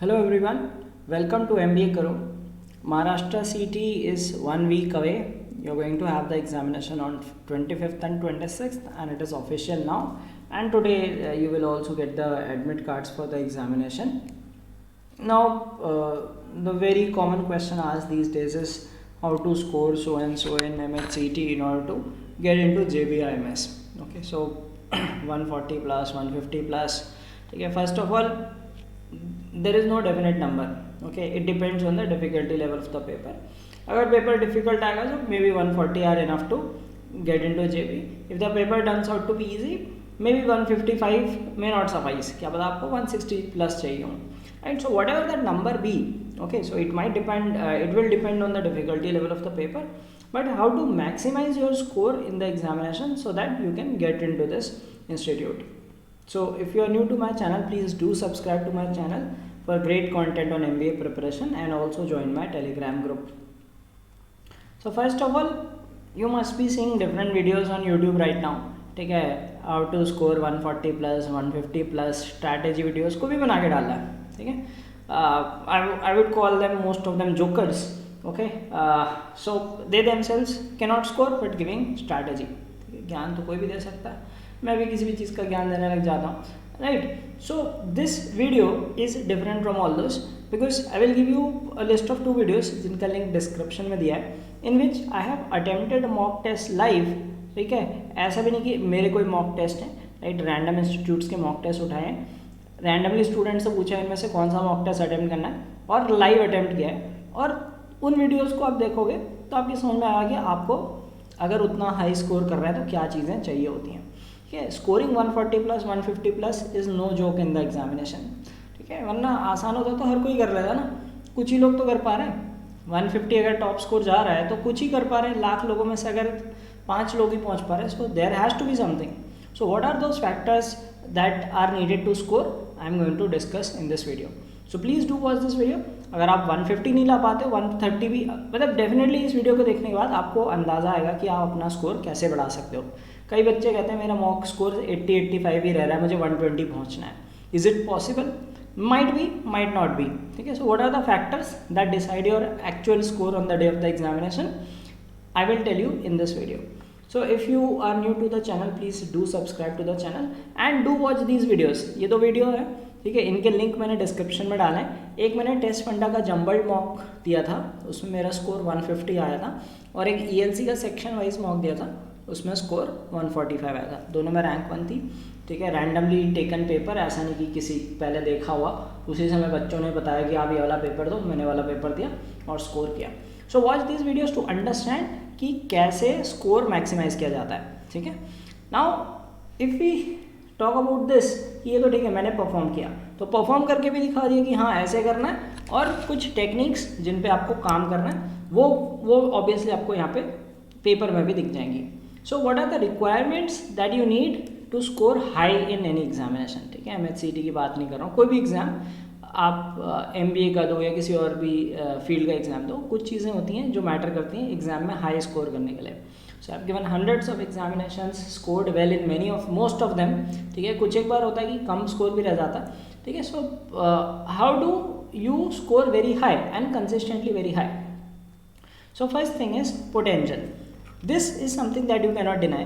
Hello everyone, welcome to MBA Karo. Maharashtra CT is 1 week away. You're going to have the examination on 25th and 26th, and it is official now. And today you will also get the admit cards for the examination. Now, the very common question asked these days is how to score so and so in MHCT in order to get into JBIMS. Okay, so 140 plus, 150 plus. Okay, first of all, there is no definite number. Okay, it depends on the difficulty level of the paper. अगर paper difficult आएगा तो maybe 140 are enough to get into JB. If the paper turns out to be easy, maybe 155 may not suffice. क्या पता आपको 160 plus चाहिए हो. Right, so whatever that number be, okay, so it might depend, it will depend on the difficulty level of the paper, but how to maximize your score in the examination so that you can get into this institute. So if you are new to my channel, please do subscribe to my channel for great content on MBA preparation, and also join my Telegram group. So first of all, you must be seeing different videos on YouTube right now. ठीक है, how to score 140 plus, 150 plus strategy videos को भी बना के डाला है. ठीक है, I would call them, most of them, jokers. Okay, so they themselves cannot score but giving strategy. ज्ञान तो कोई भी दे सकता है, मैं भी किसी भी चीज़ का ज्ञान देने लग जाता हूँ. Right, so this video is different from all those because I will give you a list of 2 videos जिनका लिंक डिस्क्रिप्शन में दिया है, in which I have attempted mock test live. ठीक है, ऐसा भी नहीं कि मेरे कोई मॉक टेस्ट है. राइट, रैंडम इंस्टीट्यूट्स के मॉक टेस्ट उठाए हैं, रैंडमली स्टूडेंट से पूछा है इनमें से कौन सा मॉक टेस्ट अटेम्प्ट करना है, और लाइव अटेम्प्ट किया है. और उन वीडियोज़ को आप देखोगे तो आपकी समझ में आएगा कि आपको अगर उतना हाई स्कोर कर रहा है तो क्या चीज़ें चाहिए होती हैं. ठीक है, scoring 140 plus 150 plus is no joke in the examination. ठीक है, वरना आसान होता तो हर कोई कर लेगा ना. कुछ ही लोग तो कर पा रहे हैं. 150 अगर टॉप स्कोर जा रहा है तो कुछ ही कर पा रहे हैं. लाख लोगों में से अगर 5 लोग ही पहुंच पा रहे हैं, so there has to be something. So what are those factors that are needed to score, I am going to discuss in this video. So please do watch this video. अगर आप 150 नहीं ला पाते, 130 भी, मतलब डेफिनेटली इस video को देखने के बाद आपको अंदाज़ा आएगा कि आप अपना स्कोर कैसे बढ़ा सकते हो. कई बच्चे कहते हैं मेरा मॉक स्कोर 80-85 ही रह रहा है, मुझे 120 पहुंचना है. Is it possible? Might be, might not be. ठीक है, so what are the factors that decide your actual score on the day of the examination? I will tell you in this video. So if you are new to the channel, please do subscribe to the channel and do watch these videos. ये 2 video है, ठीक है, इनके link मैंने description में डाला है. एक मैंने टेस्ट फंडा का जम्बल्ड मॉक दिया था, उसमें मेरा स्कोर 150 आया था, और एक ELC का सेक्शन वाइज मॉक दिया था, उसमें स्कोर 145 आया था. दोनों में रैंक 1 थी. ठीक है, रैंडमली टेकन पेपर, ऐसा नहीं कि किसी पहले देखा हुआ उसी समय बच्चों ने बताया कि आप ये वाला पेपर दो, मैंने वाला पेपर दिया और स्कोर किया. So watch this videos to understand कि कैसे स्कोर मैक्सिमाइज किया जाता है. ठीक है, now if we talk about this, ये तो ठीक है मैंने परफॉर्म किया, तो परफॉर्म करके भी दिखा दिया कि हाँ ऐसे करना है, और कुछ टेक्निक्स जिन पे आपको काम करना है वो ऑब्वियसली आपको यहाँ पे पेपर में भी दिख जाएंगी. So what are the requirements that you need to score high in any examination. ठीक है, MHCT की बात नहीं कर रहा हूँ, कोई भी एग्ज़ाम आप MBA का दो या किसी और भी फील्ड का एग्ज़ाम दो, कुछ चीज़ें होती हैं जो मैटर करती हैं एग्ज़ाम में हाई स्कोर करने के लिए. So I have given hundreds of examinations, scored well in many of most of them. ठीक है, कुछ एक बार होता है कि कम स्कोर भी रह जाता है. ठीक है, so how do you score very high and consistently very high? So first thing is potential. This is something that you cannot deny,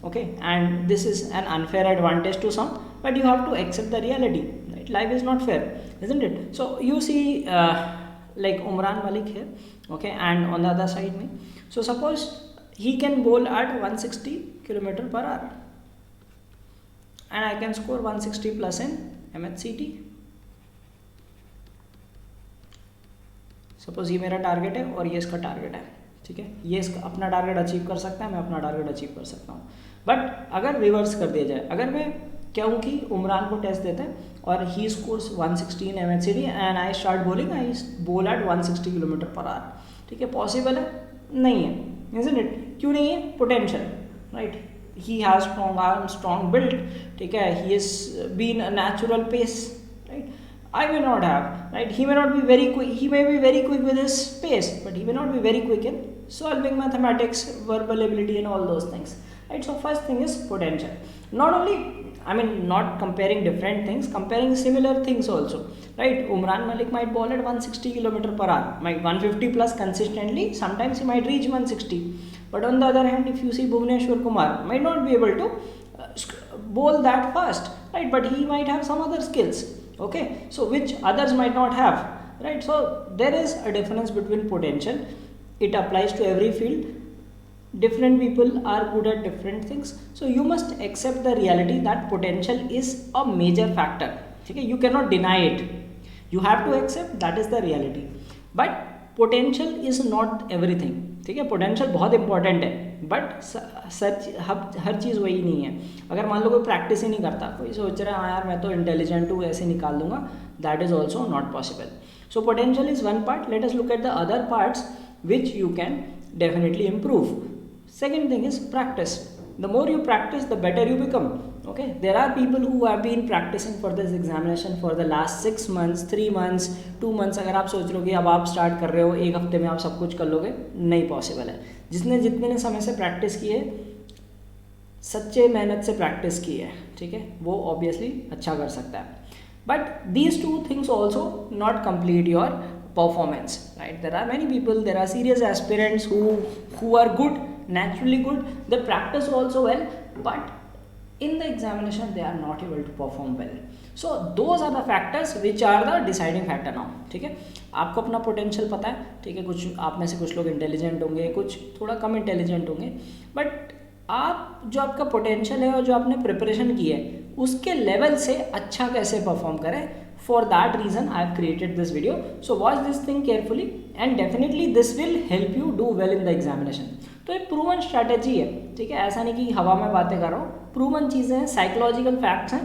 okay, and this is an unfair advantage to some, but you have to accept the reality, right? Life is not fair, isn't it? So you see like Umran Malik here, okay, and on the other side me. So suppose he can bowl at 160 km/h and I can score 160 plus in MHCT. Suppose ये मेरा target है और ये इसका target है. ठीक है, ये इसका अपना टारगेट अचीव कर सकता है, मैं अपना टारगेट अचीव कर सकता हूँ. बट अगर रिवर्स कर दिया जाए, अगर मैं कहूँ कि उमरान को टेस्ट देते हैं और ही scores 160 in MHCT and I start bowling, I bowl at 160 km/h. ठीक है, पॉसिबल है? नहीं है, इजंट इट? क्यों नहीं है? Potential, right. He has strong arm, strong build. ठीक है, he is been a natural pace, right. I may not have, right? He may not be very quick. He may be very quick with his pace, but he may not be very quick in solving mathematics, verbal ability, and all those things, right? So first thing is potential. Not only, I mean, not comparing different things, comparing similar things also. right? Umran Malik might bowl at 160 km/h, might 150 plus consistently, sometimes he might reach 160. But on the other hand, if you see Bhuvneshwar Kumar might not be able to bowl that fast, right? But he might have some other skills, okay, so which others might not have, right? So there is a difference between potential. It applies to every field. Different people are good at different things, so you must accept the reality that potential is a major factor, okay? You cannot deny it, you have to accept that is the reality. But potential is not everything, ठीक है? Potential बहुत important है, but सच हर चीज़ वही नहीं है. अगर मान लो कोई प्रैक्टिस ही नहीं करता, कोई सोच रहा है हाँ यार मैं तो इंटेलिजेंट हूँ ऐसे निकाल दूंगा, that is also not possible. So potential is one part. Let us look at the other parts which you can definitely improve. Second thing is practice. The more you practice, the better you become. Okay, there are people who have been practicing for this examination for the last 6 months, 3 months, 2 months. अगर आप सोच रहे हो कि अब आप start कर रहे हो, एक हफ्ते में आप सब कुछ कर लोगे, नहीं पॉसिबल है. जितने समय से प्रैक्टिस की है, सच्चे मेहनत से प्रैक्टिस की है, ठीक है, वो ऑब्वियसली अच्छा कर सकता है. But these two things also not complete your performance, right? There are many people, there are serious aspirants who are good, naturally good, they practice also well, but in the examination they are not able to perform well. So those are the factors which are the deciding factor now, ठीक है? आपको अपना potential पता है, ठीक है, कुछ आप में से कुछ लोग इंटेलिजेंट होंगे, कुछ थोड़ा कम इंटेलिजेंट होंगे, बट आप जो आपका पोटेंशियल है और जो आपने प्रिपरेशन की है उसके लेवल से अच्छा कैसे परफॉर्म करें. For that reason I have created this video, so watch this thing carefully and definitely this will help you do well in the examination. तो एक प्रूवन स्ट्रैटेजी है, ठीक है, ऐसा नहीं कि हवा में बातें कर रहा हूँ. प्रूवन चीज़ें हैं, साइकोलॉजिकल फैक्ट्स हैं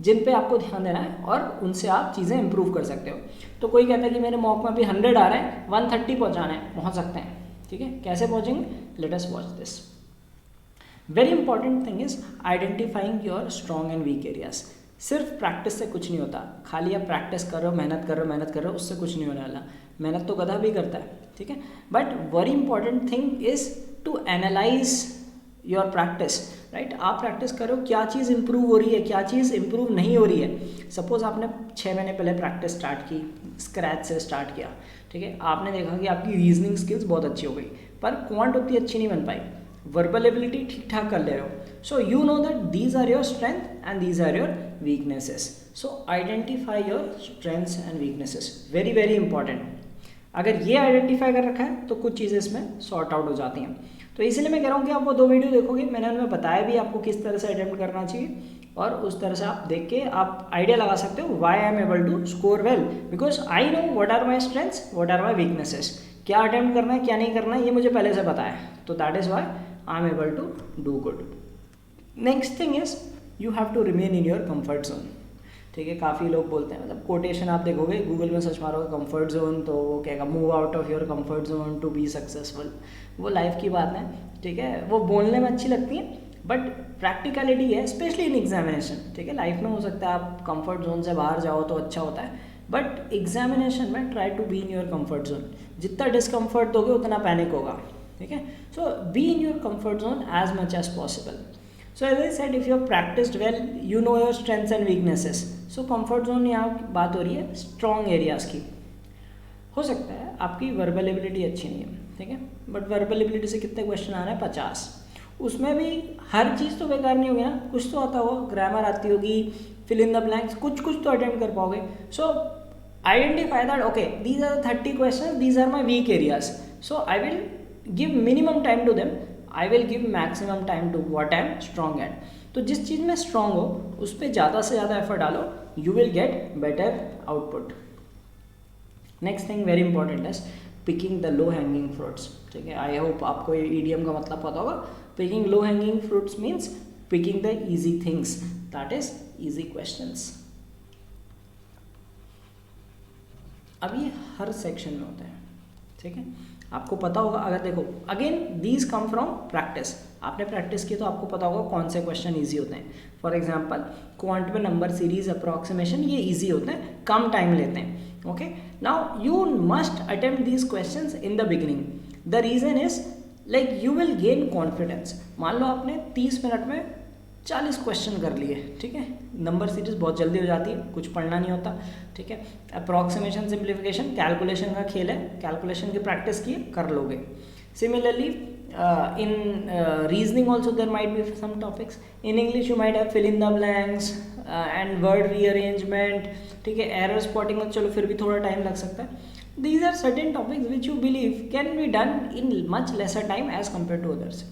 जिन पे आपको ध्यान देना है और उनसे आप चीज़ें इंप्रूव कर सकते हो. तो कोई कहता है कि मेरे मॉक में भी 100 आ रहे हैं, 130 पहुँचाना है, पहुँच सकते हैं, ठीक है. कैसे पहुँचेंगे? Let us watch this. Very important thing is identifying your strong and weak areas. सिर्फ प्रैक्टिस से कुछ नहीं होता. खाली आप प्रैक्टिस कर रहे हो, मेहनत कर रहे हो, उससे कुछ नहीं होने वाला. मेहनत तो गधा भी करता है, ठीक है, but very important thing is to analyse your practice, right? आप प्रैक्टिस करो, क्या चीज़ इंप्रूव हो रही है, क्या चीज़ इंप्रूव नहीं हो रही है. सपोज आपने 6 महीने पहले प्रैक्टिस स्टार्ट की, स्क्रैच से स्टार्ट किया, ठीक है, आपने देखा कि आपकी रीजनिंग स्किल्स बहुत अच्छी हो गई, पर क्वांट उतनी अच्छी नहीं बन पाई. वर्बल एबिलिटी ठीक ठाक कर ले रहे हो. So you know that these are your strength and these are your weaknesses. So identify your strengths and weaknesses, very very important. अगर ये आइडेंटिफाई कर रखा है तो कुछ चीज़ें इसमें सॉर्ट आउट हो जाती हैं. तो इसलिए मैं कह रहा हूँ कि आप वो 2 वीडियो देखोगे, मैंने उनमें बताया भी आपको किस तरह से अटेम्प्ट करना चाहिए, और उस तरह से आप देख के आप आइडिया लगा सकते हो why I am able to score well, because I know what are my strengths, what are my weaknesses. क्या अटेम्प्ट करना है, क्या नहीं करना है, ये मुझे पहले से पता है. तो that is why I am able to do good. Next thing is you have to remain in your comfort zone, ठीक है. काफ़ी लोग बोलते हैं, मतलब कोटेशन आप देखोगे, गूगल में सर्च मारोगे कंफर्ट जोन, तो वो कहेगा move out of your comfort zone to be successful. वो लाइफ की बात है, ठीक है, वो बोलने में अच्छी लगती है, बट प्रैक्टिकलिटी है, स्पेशली इन एग्जामिनेशन, ठीक है. लाइफ में हो सकता है आप कंफर्ट जोन से बाहर जाओ तो अच्छा होता है, बट एग्जामिनेशन में try to be in your comfort zone. जितना डिस्कम्फर्ट दोगे उतना पैनिक होगा, ठीक है. So be in your comfort zone as much as possible. So as I said, if you have practised well, you know your strengths and weaknesses. So comfort zone यहाँ बात हो रही है स्ट्रॉन्ग एरियाज की. हो सकता है आपकी वर्बल एबिलिटी अच्छी नहीं है, ठीक है, बट वर्बल एबिलिटी से कितने क्वेश्चन आ रहे हैं? 50. उसमें भी हर चीज़ तो बेकार नहीं होगी ना, कुछ तो आता होगा, ग्रामर आती होगी, फिल इन द ब्लैंक्स, कुछ तो अटेम्प्ट कर पाओगे. So identify that, okay, these are 30 question, these are my weak areas. So I will give minimum time to them, I will give maximum time to what I am strong at. तो जिस चीज़ में strong हो उस पर ज़्यादा से ज़्यादा effort डालो, you will get better output. Next thing very important is picking the low hanging fruits, ठीक है. आई होप आपको ये ईडीएम का मतलब पता होगा. Picking low hanging fruits means picking the easy things, that is easy questions. अब ये हर सेक्शन में होते हैं, ठीक है, आपको पता होगा. अगर देखो, again these come from practice. आपने प्रैक्टिस की तो आपको पता होगा कौन से क्वेश्चन ईजी होते हैं. फॉर एग्जांपल क्वांट में नंबर सीरीज अप्रॉक्सीमेशन, ये ईजी होते हैं, कम टाइम लेते हैं. Okay, now you must attempt these questions in the beginning. The reason is like you will gain confidence. मान लो आपने 30 मिनट में 40 क्वेश्चन कर लिए, ठीक है। नंबर सीरीज बहुत जल्दी हो जाती है, कुछ पढ़ना नहीं होता, ठीक है। अप्रॉक्सीमेशन, सिंप्लीफिकेशन, कैलकुलेशन का खेल है, कैलकुलेशन की प्रैक्टिस किए कर लोगे। Similarly in reasoning also there might be some topics. In English you might have fill in the blanks and word rearrangement, ठीक है। error spotting में चलो फिर भी थोड़ा टाइम लग सकता है। These are certain topics which you believe can be done in much lesser time as compared to others.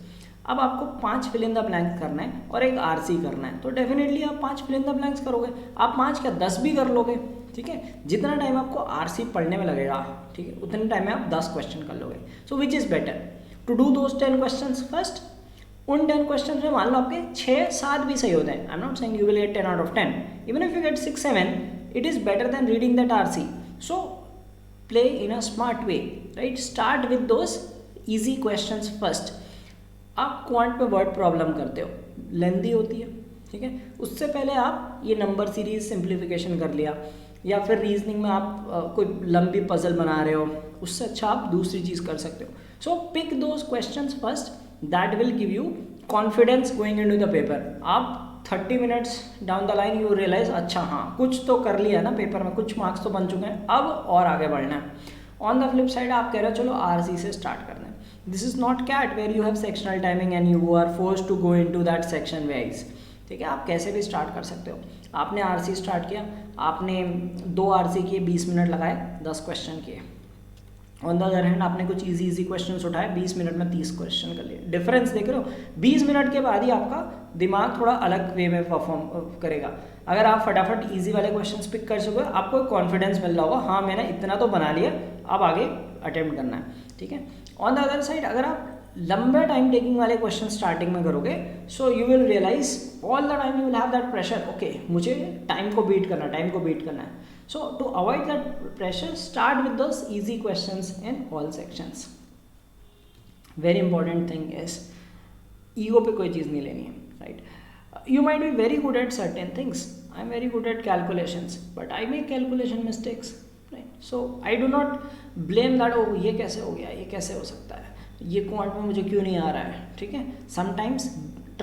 अब आपको 5 fill in the blanks करना है और एक RC करना है, तो डेफिनेटली आप 5 fill in the blanks करोगे, आप 5 क्या 10 भी कर लोगे, ठीक है। जितना टाइम आपको RC पढ़ने में लगेगा, ठीक है, उतने टाइम में आप 10 क्वेश्चन कर लोगे। So which is better to do those 10 questions first. उन 10 क्वेश्चंस में मान लो आपके 6-7 भी सही होते हैं, I am not saying you will gate 10 out of 10, even if you get 6-7 it is better than reading that RC। So play in a smart way, right. Start with those easy questions first. आप quant पे word problem करते हो, लेंदी होती है, ठीक है, उससे पहले आप ये नंबर सीरीज सिंप्लीफिकेशन कर लिया, या फिर रीजनिंग में आप कोई लंबी पजल बना रहे हो, उससे अच्छा आप दूसरी चीज़ कर सकते हो। So pick those questions first, that will give you confidence going into the paper. आप 30 minutes down the line you realise अच्छा हाँ कुछ तो कर लिया ना पेपर में, कुछ मार्क्स तो बन चुके हैं, अब और आगे बढ़ना है। ऑन द फ्लिप साइड आप कह रहे हो चलो RC से स्टार्ट करना है। This is not CAT where you have sectional timing and you are forced to go into that section wise, ठीक है। आप कैसे भी स्टार्ट कर सकते हो। आपने RC स्टार्ट किया, आपने 2 RC किए, 20 मिनट लगाए, 10 क्वेश्चन किए। ऑन द अदर हैंड आपने कुछ इजी क्वेश्चंस उठाए, 20 मिनट में 30 क्वेश्चन कर लिए। डिफरेंस देख रहे हो, 20 मिनट के बाद ही आपका दिमाग थोड़ा अलग वे में परफॉर्म करेगा। अगर आप फटाफट इजी वाले क्वेश्चंस पिक कर सकोगे, आपको एक कॉन्फिडेंस मिल रहा होगा, हाँ मैंने इतना तो बना लिया, अब आगे अटेम्प्ट करना है, ठीक है। ऑन द अदर साइड अगर आप लंबे टाइम टेकिंग वाले क्वेश्चन स्टार्टिंग में करोगे, so you will realise all the time you will have that pressure, okay मुझे टाइम को बीट करना है। So to avoid that pressure, start with those easy questions in all sections. Very important thing is ego पे कोई चीज़ नहीं लेनी है, right? You might be very good at certain things. I'm very good at calculations, but I make calculation mistakes, right? So I do not blame that. Oh ये कैसे हो गया, ये कैसे हो सकता है, ये क्वांट में मुझे क्यों नहीं आ रहा है, ठीक है। Sometimes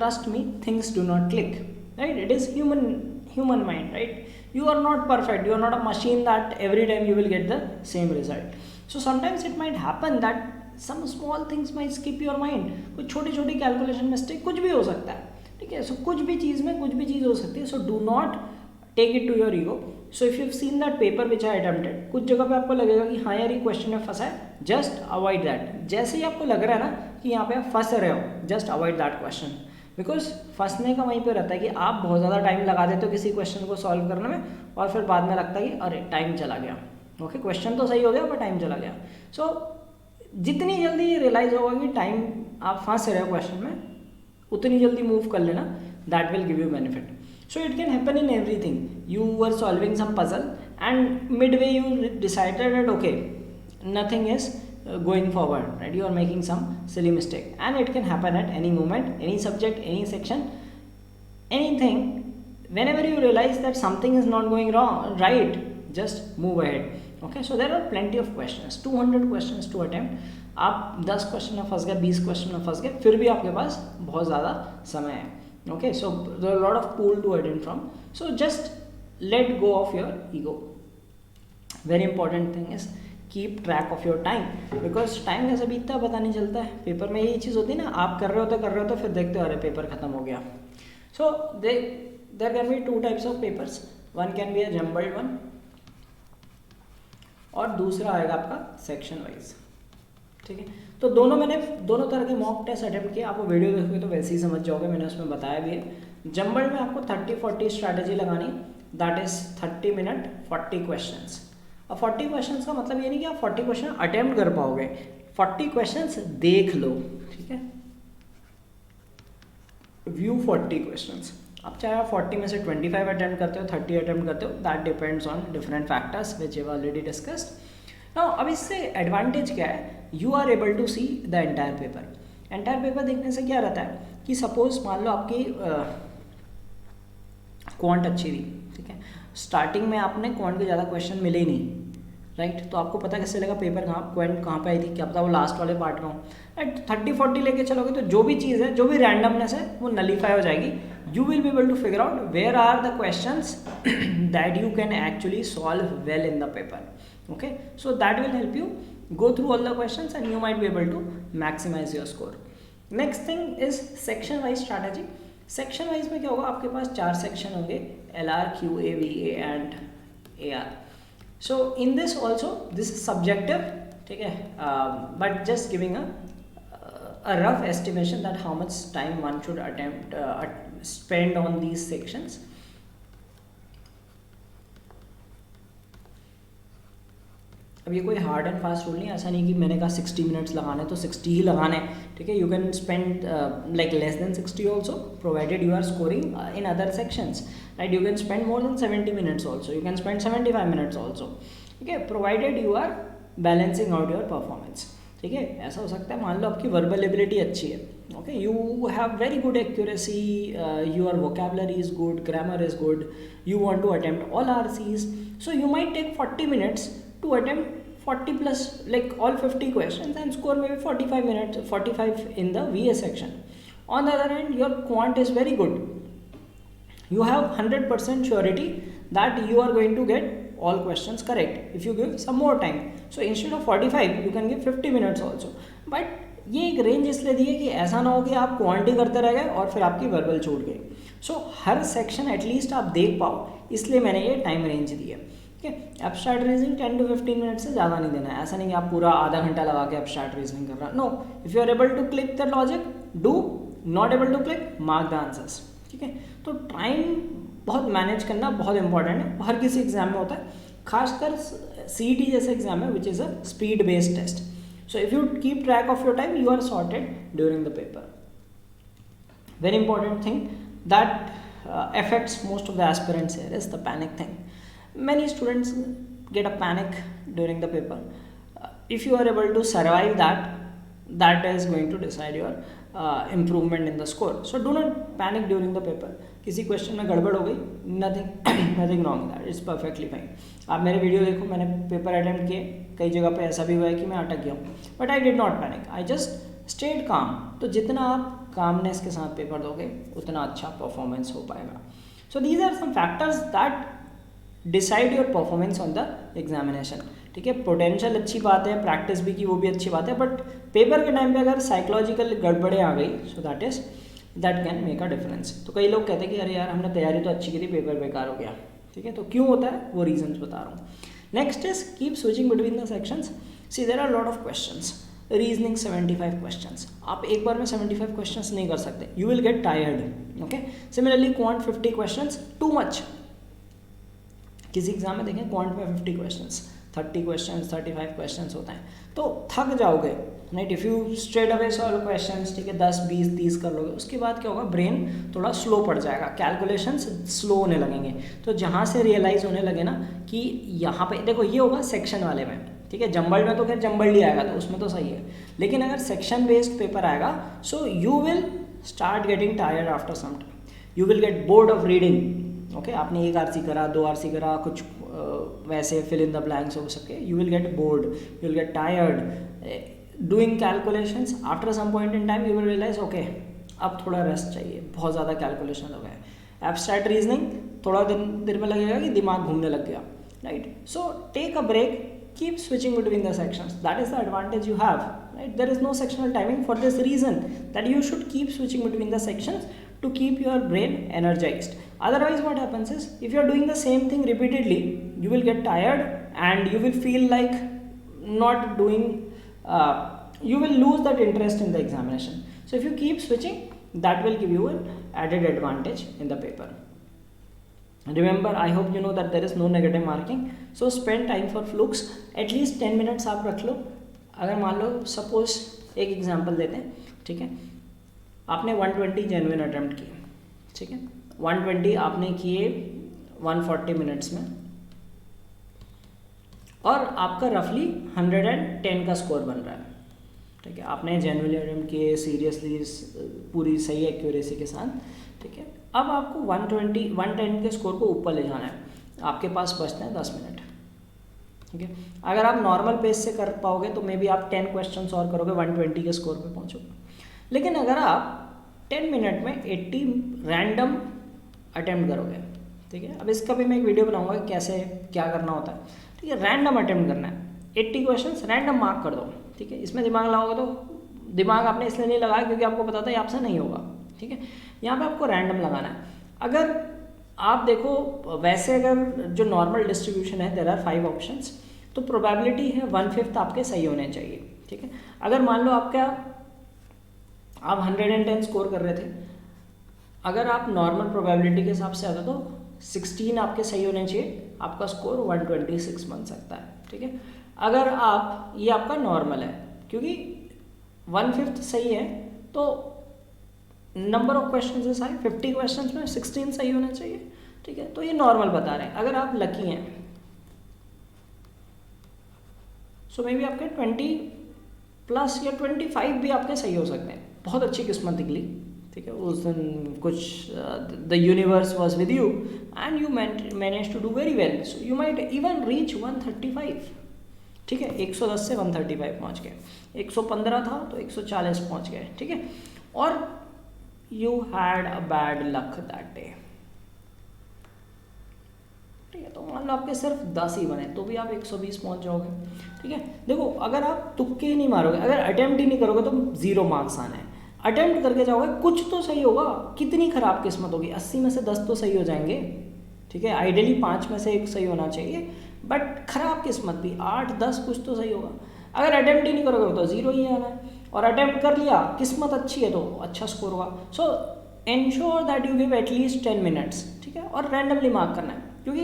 trust me, things do not click, right? It is human mind, right? You are not perfect, you are not a machine that every time you will get the same result. So sometimes it might happen that some small things might skip your mind. कुछ छोटी छोटी calculation mistake कुछ भी हो सकता है, ठीक है। सो कुछ भी चीज़ में कुछ भी चीज़ हो सकती है। So do not take it to your ego. So if you have seen that paper which I attempted, कुछ जगह पे आपको लगेगा कि हाँ यार ये क्वेश्चन में फंसा है, जस्ट अवॉइड दैट। जैसे ही आपको लग रहा है ना कि यहाँ पे आप फंस रहे हो, just avoid that question, because फंसने का वहीं पे रहता है कि आप बहुत ज़्यादा टाइम लगा देते हो किसी क्वेश्चन को सॉल्व करने में, और फिर बाद में लगता है कि अरे टाइम चला गया, ओके क्वेश्चन तो सही हो गया पर टाइम चला गया। सो जितनी जल्दी ये रियलाइज होगा कि टाइम आप फंस रहे हो क्वेश्चन में, उतनी जल्दी मूव कर लेना, that will give you benefit. So it can happen in everything. You were solving some puzzle and mid way you decided that okay nothing is going forward, right? You are making some silly mistake, and it can happen at any moment, any subject, any section, anything. Whenever you realize that something is not going wrong, right, just move ahead, okay? So there are plenty of questions, 200 questions to attempt. आप 10 question में फंस गए, 20 question में फंस गए, फिर भी आपके पास बहुत ज़्यादा समय है, okay? So there are a lot of pool to attempt from. So just let go of your ego. Very important thing is keep track of your time, because time कैसे बीतता है पता नहीं चलता है। पेपर में यही चीज़ होती है ना, आप कर रहे हो तो फिर देखते हो अरे पेपर खत्म हो गया। So there can be 2 types of papers, one can be a jumbled one, और दूसरा आएगा आपका सेक्शन वाइज, ठीक है। तो मैंने दोनों तरह के मॉक टेस्ट अटेम्प्ट किए, आप वो वीडियो देखोगे तो वैसे ही समझ जाओगे, मैंने उसमें बताया भी है। जम्बल्ड में आपको 30-40 स्ट्रैटेजी लगानी, दैट इज 30 मिनट 40 क्वेश्चंस। अब 40 क्वेश्चंस का मतलब ये नहीं कि आप 40 क्वेश्चन अटेम्प्ट कर पाओगे, 40 क्वेश्चंस देख लो, ठीक है। View 40 questions. अब चाहे आप 40 में से 25 अटेम्प्ट करते हो, 30 अटेम्प्ट करते हो, that depends on different factors which have already discussed. Now अब इससे एडवांटेज क्या है, you are able to see the entire paper. Entire paper देखने से क्या रहता है कि सपोज मान लो आपकी क्वांट अच्छी थी, ठीक है, स्टार्टिंग में आपने क्वांट के ज़्यादा क्वेश्चन मिले ही नहीं, राइट, तो आपको पता कैसे चलेगा पेपर क्वांट कहाँ पे आई थी, क्या पता वो लास्ट वाले पार्ट में हो, राइट। 30-40 लेके चलोगे तो जो भी चीज़ है, जो भी रैंडमनेस है वो नलीफाई हो जाएगी, you will be able to figure out where are the questions that you can actually solve well in the paper. Okay, so that will help you go through all the questions and you might be able to maximize your score. Next thing is section wise strategy. Section wise में क्या होगा, आपके पास 4 section होंगे, LR, QA, VA and AR. So in this also this is subjective, ठीक है, but just giving a rough estimation that how much time one should attempt spend on these sections. अब ये कोई हार्ड एंड फास्ट रूल नहीं है, ऐसा नहीं कि मैंने कहा 60 मिनट्स लगाने तो 60 ही लगाने, ठीक है. You can spend like less than 60 also provided you are scoring in other sections, right. You can spend more than 70 minutes also, you can spend 75 minutes also, ठीक है, provided you are balancing out your performance. ठीक है, ऐसा हो सकता है मान लो आपकी वर्बल एबिलिटी अच्छी है, okay, you have very good accuracy, your vocabulary is good, grammar is good, you want to attempt all RCs, so you might take 40 minutes to attempt 40 plus like all 50 questions and score maybe 45 in the VA section. On the other hand, your quant is very good, you have 100% surety that you are going to get all questions correct if you give some more time. So instead of 45 you can give 50 minutes also. But ये एक range इसलिए दी है कि ऐसा ना हो कि आप क्वांटी करते रह गए और फिर आपकी वर्बल छूट गई. सो हर सेक्शन एटलीस्ट आप देख पाओ, इसलिए मैंने ये टाइम रेंज दी है. एब्स्ट्रैक्ट रीजनिंग 10 to 15 मिनट से ज़्यादा नहीं देना है. ऐसा नहीं कि आप पूरा आधा घंटा लगा के एब्स्ट्रैक्ट रीजनिंग कर रहा है. No, if you are able to click the logic do, not able to click mark the answers. ठीक है, तो टाइम बहुत मैनेज करना बहुत इंपॉर्टेंट है, हर किसी एग्जाम में होता है, खासकर CET जैसे एग्जाम है which is a speed based test. So if you keep track of your time you are sorted during the paper. Very important thing that affects most of the aspirants here is the panic thing. Many students get a panic during the paper. If you are able to survive that, that is going to decide your improvement in the score. So do not panic during the paper. किसी question में गड़बड़ हो गई, nothing wrong with that, it's perfectly fine. आप मेरे video देखो, मैंने paper attempt किए, कई जगह पे ऐसा भी हुआ है कि मैं अटक गया हूँ, but I did not panic, I just stayed काम. तो जितना आप कामनेस के साथ पेपर दोगे उतना अच्छा परफॉर्मेंस हो पाएगा. So these are some factors that decide your performance on the examination. ठीक है, पोटेंशियल अच्छी बात है, प्रैक्टिस भी की वो भी अच्छी बात है, बट पेपर के टाइम पे अगर साइकोलॉजिकल गड़बड़े आ गई so that can make a difference. तो कई लोग कहते हैं कि अरे यार हमने तैयारी तो अच्छी की थी, पेपर बेकार हो गया. ठीक है, तो क्यों होता है वो रीजंस बता रहा हूँ. Next is keep switching between the sections. See there are lot of questions. Reasoning 75 questions, आप एक बार में 75 क्वेश्चंस नहीं कर सकते, you will get tired. Okay, similarly quant 50 questions too much. किसी एग्जाम में देखें क्वांट में 50 क्वेश्चंस, 30 क्वेश्चंस, 35 क्वेश्चंस होते हैं, तो थक जाओगे, right. If you straight away solve questions, ठीक है, 10 20 30 कर लोगे, उसके बाद क्या होगा, ब्रेन थोड़ा स्लो पड़ जाएगा, कैलकुलेशंस स्लो होने लगेंगे. तो जहाँ से रियलाइज़ होने लगे ना कि यहाँ पे देखो, ये होगा सेक्शन वाले में. ठीक है, जंबल में तो खैर जंबल ही आएगा तो उसमें तो सही है, लेकिन अगर सेक्शन बेस्ड पेपर आएगा so you will start getting tired after some time, you will get bored of reading. Okay, आपने 1 RC करा, 2 RC करा, कुछ वैसे फिल इन द ब्लैंक्स हो सके, you will get bored, you will get tired doing calculations. After some point in time you will realise okay अब थोड़ा rest चाहिए, बहुत ज़्यादा कैलकुलेशन हो गए. एब्स्ट्रैक्ट रीजनिंग थोड़ा देर में लगेगा कि दिमाग घूमने लग गया, right. So take a break, keep switching between the sections. That is the advantage you have, right? There is no sectional timing for this reason that you should keep switching between the sections to keep your brain energized. Otherwise what happens is, if you are doing the same thing repeatedly, you will get tired and you will feel like not doing, you will lose that interest in the examination. So if you keep switching, that will give you an added advantage in the paper. Remember, I hope you know that there is no negative marking. So spend time for flukes. At least 10 minutes आप रख लो. अगर मान लो suppose एक example देते हैं, ठीक है, आपने 120 जेन्युइन अटेम्प्ट किए, ठीक है, 120 आपने किए 140 मिनट्स में, और आपका रफली 110 का स्कोर बन रहा है. ठीक है, आपने जेन्युइनली अटेम्प्ट किए, सीरियसली, पूरी सही एक्यूरेसी के साथ. ठीक है, अब आपको 110 के स्कोर को ऊपर ले जाना है, आपके पास बचते हैं 10 मिनट. ठीक है, अगर आप नॉर्मल पेस से कर पाओगे तो मे बी आप 10 क्वेश्चंस और करोगे, 120 के स्कोर पे पहुंचोगे. लेकिन अगर आप 10 मिनट में 80 रैंडम अटेम्प्ट करोगे, ठीक है। अब इसका भी मैं एक वीडियो बनाऊंगा कैसे क्या करना होता है, ठीक है। रैंडम अटेम्प्ट करना है, 80 क्वेश्चंस रैंडम मार्क कर दो, ठीक है। इसमें दिमाग लगाओगे तो दिमाग आपने इसलिए नहीं लगाया क्योंकि आपको पता था ये आपसे नहीं होगा, ठीक है। यहाँ पे आपको रैंडम लगाना है। अगर आप देखो वैसे अगर जो नॉर्मल डिस्ट्रीब्यूशन है देयर आर 5 ऑप्शंस, तो प्रोबेबिलिटी है 1/5 आपके सही होने चाहिए, ठीक है। अगर मान लो आप 110 स्कोर कर रहे थे, अगर आप नॉर्मल प्रोबेबिलिटी के हिसाब से आते तो 16 आपके सही होने चाहिए, आपका स्कोर 126 बन सकता है, ठीक है। अगर आप ये आपका नॉर्मल है क्योंकि 1/5 सही है तो number of question is high, 50 question में 16 सही होना चाहिए, ठीक है। तो ये नॉर्मल बता रहे हैं। अगर आप लकी हैं सो मे बी आपके 20+ या 25 भी आपके सही हो सकते हैं, बहुत अच्छी किस्मत निकली, ठीक है। उस दिन कुछ the universe was with you and you manage to do very well, so you might even reach 135, ठीक है। 110 से 135 पहुंच गए, 115 था तो 140 पहुंच गए, ठीक है। और you had a bad luck that day, ठीक है। तो मान लो आपके सिर्फ 10 ही बने तो भी आप 120 पहुंच जाओगे, ठीक है। देखो अगर आप तुक्के ही नहीं मारोगे, अगर अटेम्प्ट ही नहीं करोगे तो 0 मार्क्स आने हैं। अटेम्प्ट करके जाओगे कुछ तो सही होगा, कितनी खराब किस्मत होगी, 80 में से 10 तो सही हो जाएंगे, ठीक है। आइडियली 5 में से 1 सही होना चाहिए, बट खराब किस्मत भी 8-10 कुछ तो सही होगा। अगर अटेम्प्ट ही नहीं करोगे तो 0 ही आना है, और अटेम्प्ट कर लिया किस्मत अच्छी है तो अच्छा स्कोर होगा। सो ensure that you give at least 10 minutes, ठीक है। और रैंडमली मार्क करना है क्योंकि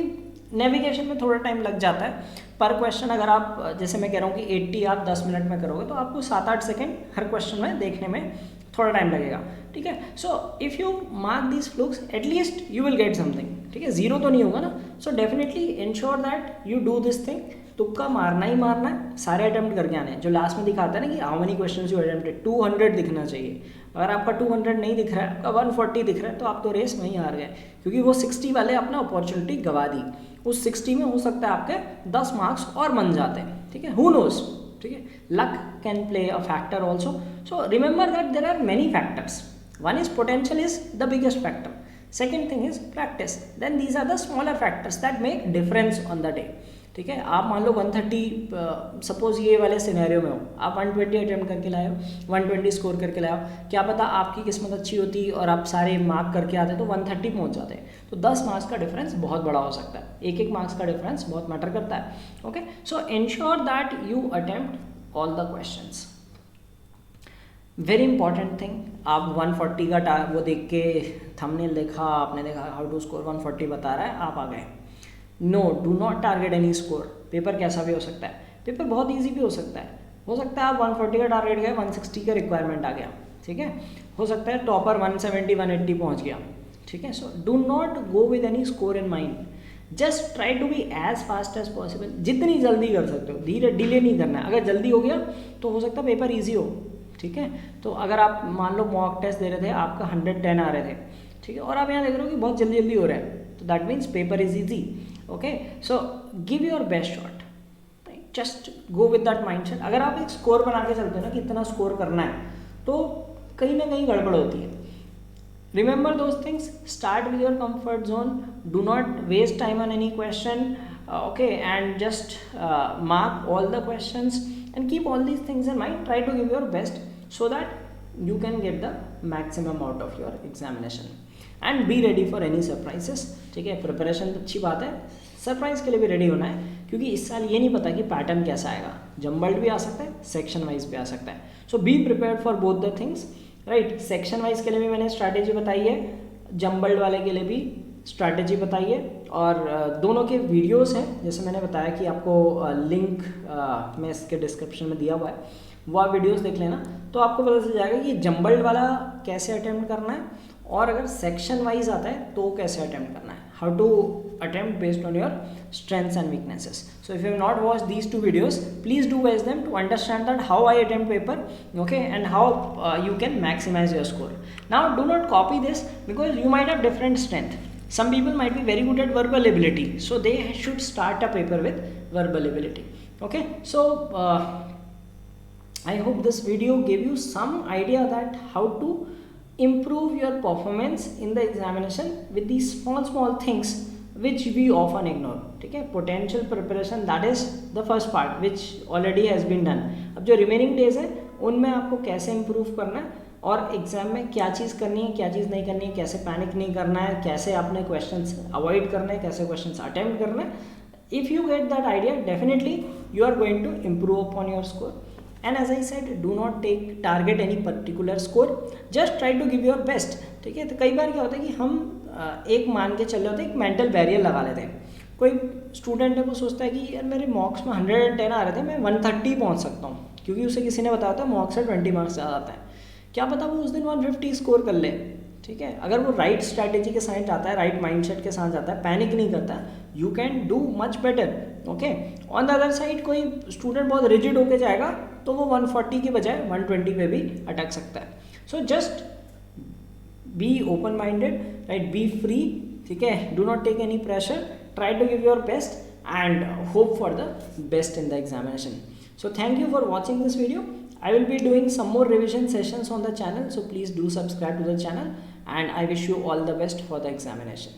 नेविगेशन में थोड़ा टाइम लग जाता है पर क्वेश्चन। अगर आप जैसे मैं कह रहा हूँ कि 80 आप 10 मिनट में करोगे तो आपको 7-8 सेकेंड हर क्वेश्चन में देखने में थोड़ा टाइम लगेगा, ठीक है। सो if you mark these flukes at least you will get something, ठीक है। 0 तो नहीं होगा ना। So definitely ensure that you do this thing. तुक्का मारना ही मारना है, सारे अटेम्प्ट करके आने हैं। जो लास्ट में दिखाता है ना कि how many questions you attempted, 200 दिखना चाहिए। अगर आपका 200 नहीं दिख रहा है, आपका 140 दिख रहा है तो आप तो रेस में ही हार गए, क्योंकि वो 60 वाले अपना अपॉर्चुनिटी गवा दी। उस 60 में हो सकता है आपके 10 मार्क्स और बन जाते हैं, ठीक है। हु नोज, ठीक है। Luck can play a factor also. So remember that there are many factors. One is potential is the biggest factor, second thing is practice, then these are the smaller factors that make difference on the day, ठीक है। आप मान लो 130 suppose ये वाले scenario में हो, आप 120 attempt करके लाए हो, 120 स्कोर करके लाए हो, क्या पता आपकी किस्मत अच्छी होती और आप सारे मार्क करके आते तो 130 पहुंच जाते। तो 10 मार्क्स का डिफरेंस बहुत बड़ा हो सकता है, एक मार्क्स का डिफरेंस बहुत मैटर करता है, okay. So ensure that you attempt all the questions. Very important thing, आप 140 का वो देख के थंबनेल देखा, आपने देखा हाउ टू स्कोर 140 बता रहा है, आप आ गए। No, do not target any score. Paper कैसा भी हो सकता है, पेपर बहुत ईजी भी हो सकता है। हो सकता है आप 140 का टारगेट गए, 160 का रिक्वायरमेंट आ गया, ठीक है। हो सकता है टॉपर 170 180 पहुंच गया, ठीक है। So do not go with any score in mind, just try to be as fast as possible. जितनी जल्दी कर सकते हो, धीरे डिले नहीं करना है। अगर जल्दी हो गया तो हो सकता है पेपर ईजी हो, ठीक है। तो अगर आप मान लो मॉक टेस्ट दे रहे थे, आपका 110 आ रहे थे, ठीक है, और आप यहाँ देख रहे हो कि बहुत जल्दी जल्दी हो रहा है, तो that means paper is easy, okay. So give your best shot, just go with that mindset. अगर आप एक स्कोर बना के चलते हो ना कि इतना स्कोर करना है, तो कहीं ना कहीं गड़बड़ होती है। Remember those things, start with your comfort zone, do not waste time on any question, okay, and just mark all the questions and keep all these things in mind. Try to give your best so that you can get the maximum out of your examination and be ready for any surprises, ठीक है। Preparation तो अच्छी बात है, surprise के लिए भी ready होना है, क्योंकि इस साल ये नहीं पता कि पैटर्न कैसा आएगा। जम्बल्ड भी आ सकता है, सेक्शन वाइज भी आ सकता है। So be prepared for both the things, right. Section wise के लिए भी मैंने स्ट्रैटेजी बताई है, जम्बल्ड वाले के लिए भी स्ट्रैटेजी बताइए, और दोनों के वीडियोस हैं, जैसे मैंने बताया कि आपको लिंक मैं इसके डिस्क्रिप्शन में दिया हुआ है, वो आप वीडियोस देख लेना तो आपको पता चल जाएगा कि जम्बल्ड वाला कैसे अटेम्प्ट करना है, और अगर सेक्शन वाइज आता है तो कैसे अटेम्प्ट करना है, how to attempt based on your strengths and weaknesses. So if you have not watched these 2 videos, please do watch them to understand that how I attempt paper, okay, and how you can maximize your score. Now do not copy this because you might have different strength. Some people might be very good at verbal ability, so they should start a paper with verbal ability, okay. So I hope this video gave you some idea that how to improve your performance in the examination with these small things which we often ignore. ठीक है, potential preparation, that is the first part which already has been done. अब जो remaining days है उनमें आपको कैसे improve करना है और एग्जाम में क्या चीज़ करनी है, क्या चीज़ नहीं करनी है, कैसे पैनिक नहीं करना है, कैसे आपने क्वेश्चंस अवॉइड करना है, कैसे क्वेश्चंस अटेम्प्ट करना है. If you get that idea, definitely you are going to improve upon your score. And as I said, do not target any particular score, just try to give your best. ठीक है, तो कई बार क्या होता है कि हम एक मान के चल रहे होते हैं, एक मेंटल बैरियर लगा लेते हैं. कोई स्टूडेंट है वो सोचता है कि यार मेरे मॉक्स में 110 आ रहे थे, मैं 130 पहुंच सकता हूँ, क्योंकि उसे किसी ने बताया था मॉक्स से 20 मार्क्स ज़्यादा आता है. क्या पता वो उस दिन 150 स्कोर कर ले. ठीक है, अगर वो राइट स्ट्रैटेजी के साथ आता है, राइट माइंडसेट के साथ आता है, पैनिक नहीं करता, you can do much better. Okay, on the other side कोई स्टूडेंट बहुत रिजिड होके जाएगा तो वो 140 की बजाय 120 पे भी अटक सकता है. So just be open minded, right, be free. ठीक है, do not take any pressure, try to give your best and hope for the best in the examination. So thank you for watching this video. I will be doing some more revision sessions on the channel, so please do subscribe to the channel, and I wish you all the best for the examination.